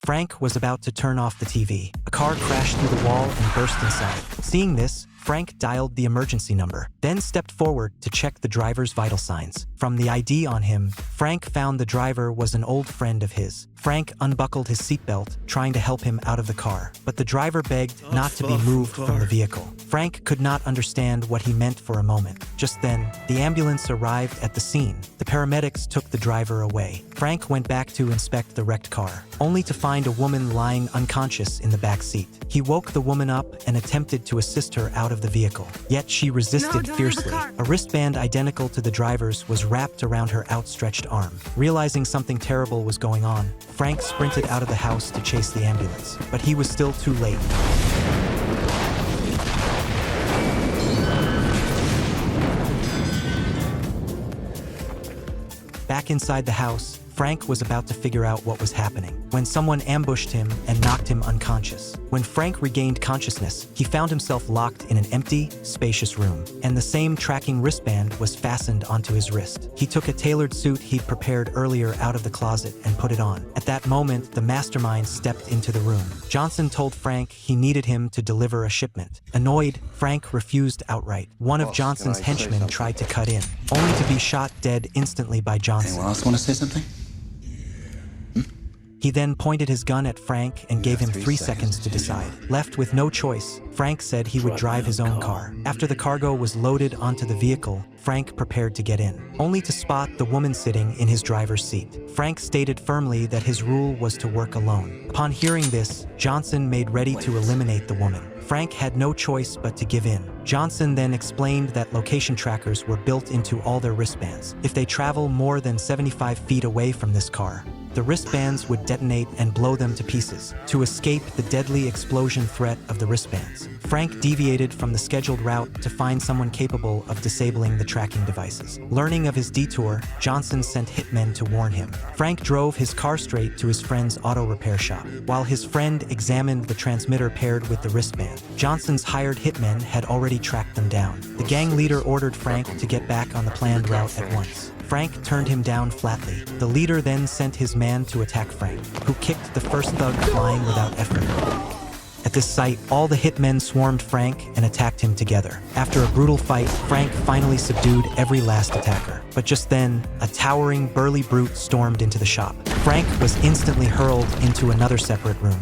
Frank was about to turn off the TV. A car crashed through the wall and burst inside. Seeing this, Frank dialed the emergency number, then stepped forward to check the driver's vital signs. From the ID on him, Frank found the driver was an old friend of his. Frank unbuckled his seatbelt, trying to help him out of the car, but the driver begged not to be moved from the vehicle. Frank could not understand what he meant for a moment. Just then, the ambulance arrived at the scene. The paramedics took the driver away. Frank went back to inspect the wrecked car, only to find a woman lying unconscious in the back seat. He woke the woman up and attempted to assist her out of the vehicle, yet she resisted fiercely. A wristband identical to the driver's was wrapped around her outstretched arm. Realizing something terrible was going on, Frank sprinted out of the house to chase the ambulance, but he was still too late. Back inside the house, Frank was about to figure out what was happening when someone ambushed him and knocked him unconscious. When Frank regained consciousness, he found himself locked in an empty, spacious room, and the same tracking wristband was fastened onto his wrist. He took a tailored suit he'd prepared earlier out of the closet and put it on. At that moment, the mastermind stepped into the room. Johnson told Frank he needed him to deliver a shipment. Annoyed, Frank refused outright. One of Johnson's henchmen tried to cut in, only to be shot dead instantly by Johnson. Anyone else want to say something? He then pointed his gun at Frank and gave him 3 seconds to decide. Left with no choice, Frank said he would drive his own car. After the cargo was loaded onto the vehicle, Frank prepared to get in, only to spot the woman sitting in his driver's seat. Frank stated firmly that his rule was to work alone. Upon hearing this, Johnson made ready to eliminate the woman. Frank had no choice but to give in. Johnson then explained that location trackers were built into all their wristbands. If they travel more than 75 feet away from this car, the wristbands would detonate and blow them to pieces. To escape the deadly explosion threat of the wristbands, Frank deviated from the scheduled route to find someone capable of disabling the tracking devices. Learning of his detour, Johnson sent hitmen to warn him. Frank drove his car straight to his friend's auto repair shop. While his friend examined the transmitter paired with the wristband, Johnson's hired hitmen had already tracked them down. The gang leader ordered Frank to get back on the planned route at once. Frank turned him down flatly. The leader then sent his man to attack Frank, who kicked the first thug flying without effort. At this sight, all the hitmen swarmed Frank and attacked him together. After a brutal fight, Frank finally subdued every last attacker. But just then, a towering, burly brute stormed into the shop. Frank was instantly hurled into another separate room.